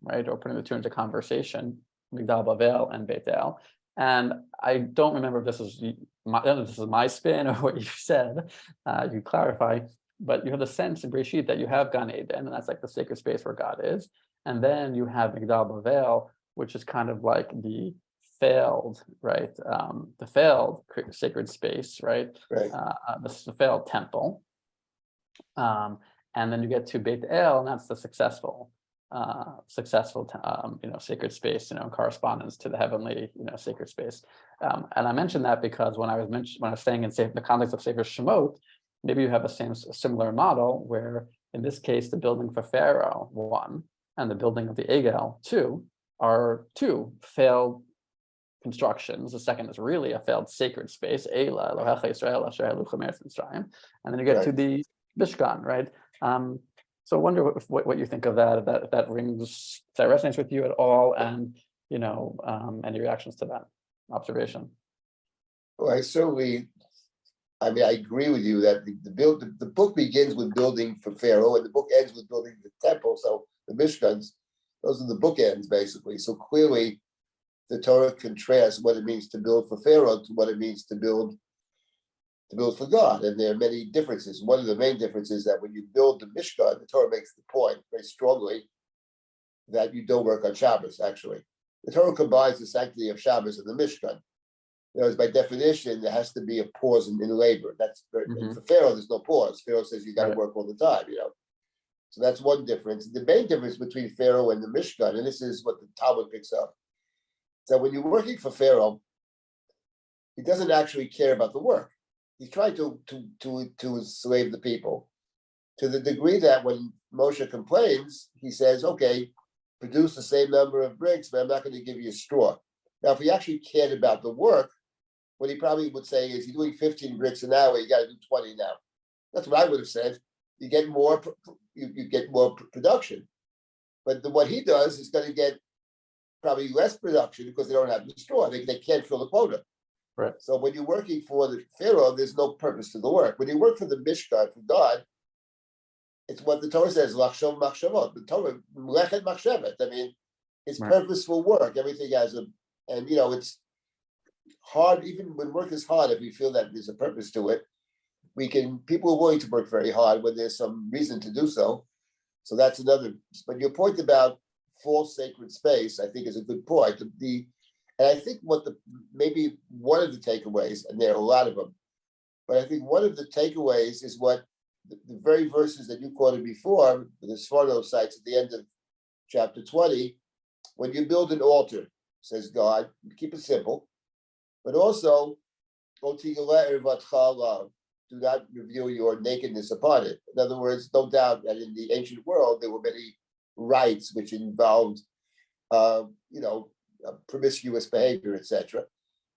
right, or putting the two into conversation, Migdal Bavel and Beit El. And I don't remember if this is my spin or what you said. You clarify, but you have the sense in Bereshit that you have Gan Eden, and that's like the sacred space where God is. And then you have Migdal Bavel, which is kind of like the failed, right? The failed sacred space, right? The failed temple. And then you get to Beit El, and that's the successful sacred space, in correspondence to the heavenly, sacred space. And I mentioned that because when I was saying in the context of Sefer Shemot, maybe you have a similar model where, in this case, the building for Pharaoh 1 and the building of the Egel 2 are two failed constructions. The second is really a failed sacred space, Eila Elohecha Yisrael Asher Halucha Meretz Mitzrayim, and then you get to the Mishkan, right? So I wonder what you think of that. If that resonates with you at all, and any reactions to that observation. Well, I agree with you that the book begins with building for Pharaoh, and the book ends with building the temple. So the Mishkans, those are the bookends, basically. So clearly, the Torah contrasts what it means to build for Pharaoh to what it means to build for God. And there are many differences. One of the main differences is that when you build the Mishkan, the Torah makes the point very strongly that you don't work on Shabbos, actually. The Torah combines the sanctity of Shabbos and the Mishkan. Whereas by definition, there has to be a pause in labor. That's for Pharaoh, there's no pause. Pharaoh says you got to work all the time, So that's one difference. The main difference between Pharaoh and the Mishkan, and this is what the Talmud picks up, is that when you're working for Pharaoh, he doesn't actually care about the work. He's trying to enslave the people, to the degree that when Moshe complains, he says, okay, produce the same number of bricks, but I'm not going to give you a straw. Now, if he actually cared about the work, what he probably would say is, you're doing 15 bricks an hour, you got to do 20 now. That's what I would have said. You get more, you get more production. But what he does is going to get probably less production because they don't have the straw. They can't fill the quota. Right. So when you're working for the Pharaoh, there's no purpose to the work. When you work for the Mishkan, for God, it's what the Torah says, Lachshov Machshavot. The Torah, Mlechet Machshevet. I mean, it's purposeful work. Everything has it's hard, even when work is hard, if we feel that there's a purpose to it, people are willing to work very hard when there's some reason to do so. So that's another, but your point about false sacred space, I think is a good point. And I think maybe one of the takeaways, and there are a lot of them, but I think one of the takeaways is what the very verses that you quoted before, the Sforno cites at the end of chapter 20, when you build an altar, says God, keep it simple, but also, do not reveal your nakedness upon it. In other words, no doubt that in the ancient world, there were many rites which involved, promiscuous behavior, etc.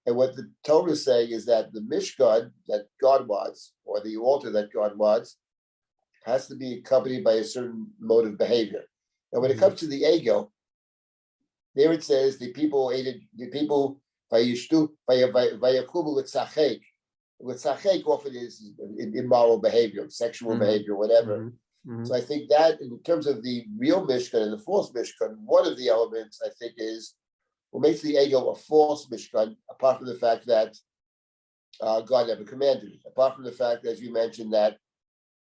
And what the Torah is saying is that the Mishkan that God wants, or the altar that God wants, has to be accompanied by a certain mode of behavior. And when it comes to the Egel, there it says the people vayishtu vayakumu l'tzachek. L'tzachek often is immoral behavior, sexual behavior, whatever. So I think that in terms of the real Mishkan and the false Mishkan, one of the elements I think is what makes the Egel a false Mishkan, apart from the fact that God never commanded it, apart from the fact, as you mentioned, that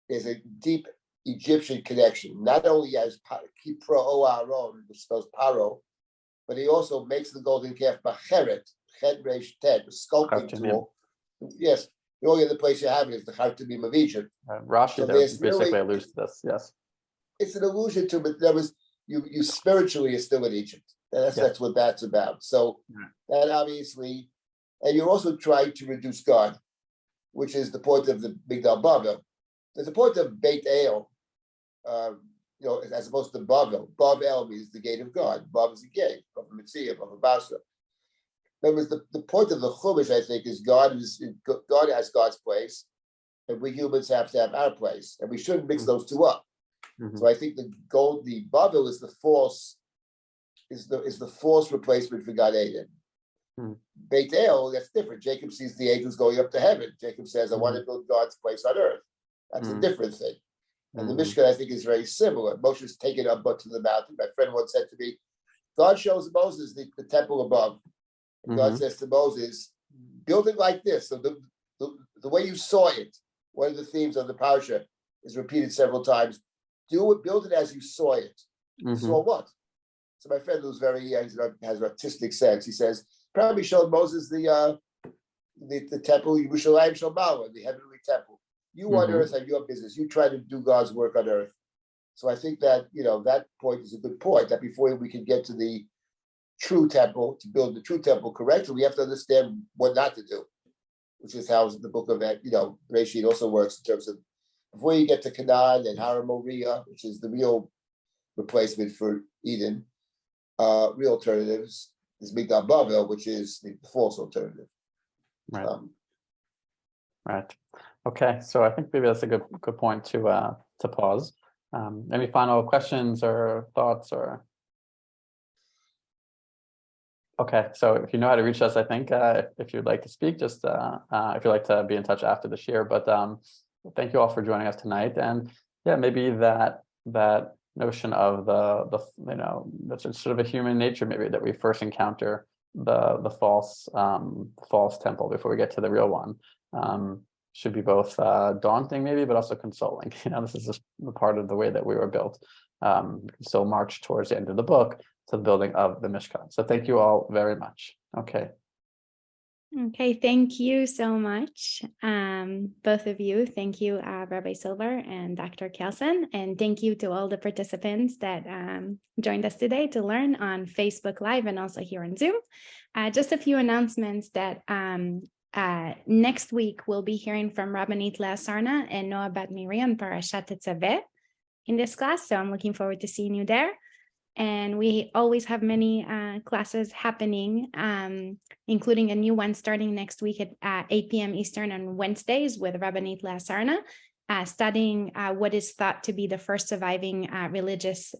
there's a deep Egyptian connection, not only as Kipro O Aaron, which spells Paro, but he also makes the golden calf Bacheret, Chet Reish Tet, a sculpting tool. Yes, the only other place you have it is the Chartumim of Egypt. Rashi so there basically alludes to this, yes. It's an allusion to, but there was, you spiritually are still in Egypt. That's what that's about. So that obviously, and you're also trying to reduce God, which is the point of the Migdal Bavel. There's a point of Beit El, as opposed to Bavel. Bavel means the gate of God. Bavel is the gate of Mitzvah, of Abasa. Remember, the point of the Chumash, I think, is God has God's place, and we humans have to have our place, and we shouldn't mix those two up. So I think the Babel is the false replacement for God Eden. Beit El, that's different. Jacob sees the angels going up to heaven. Jacob says, I want to build God's place on earth. That's a different thing. And the Mishkan, I think, is very similar. Moshe's taken up to the mountain. My friend once said to me, God shows Moses the temple above. And God says to Moses, build it like this. So the way you saw it, one of the themes of the Parashah is repeated several times. Build it as you saw it. Saw what? So my friend who's has artistic sense, he says, probably showed Moses the temple, Yerushalayim Shomala, the heavenly temple. You on earth have your business. You try to do God's work on earth. So I think that, that point is a good point, that before we can get to the true temple, to build the true temple correctly, we have to understand what not to do, which is how the book of, Bereshit also works in terms of, before you get to Canaan and Har Moriah, which is the real replacement for Eden, real alternatives, is Migdal Bavel, which is the false alternative. Right. Right. Okay. So I think maybe that's a good point to pause. Any final questions or thoughts or? Okay. So if you know how to reach us, I think if you'd like to speak, just if you'd like to be in touch after the share. But thank you all for joining us tonight. And yeah, maybe that notion of that's sort of a human nature, maybe, that we first encounter the false temple before we get to the real one, should be both daunting maybe, but also consoling. This is just a part of the way that we were built. We can still march towards the end of the book to the building of the Mishkan. So thank you all very much. Okay, thank you so much, both of you. Thank you, Rabbi Silber and Dr. Kelsen, and thank you to all the participants that joined us today to learn on Facebook Live and also here on Zoom. Just a few announcements that next week we'll be hearing from Rabbanit Leah Sarna and Noah Bat Miriam Parashat Tetzaveh in this class, so I'm looking forward to seeing you there. And we always have many classes happening, including a new one starting next week at 8 p.m. Eastern on Wednesdays with Rabbanit Leah Sarna, studying what is thought to be the first surviving religious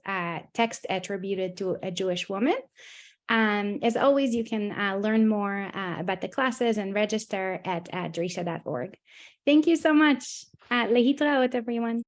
text attributed to a Jewish woman. As always, you can learn more about the classes and register at drisha.org. Thank you so much. Lehitraot, everyone.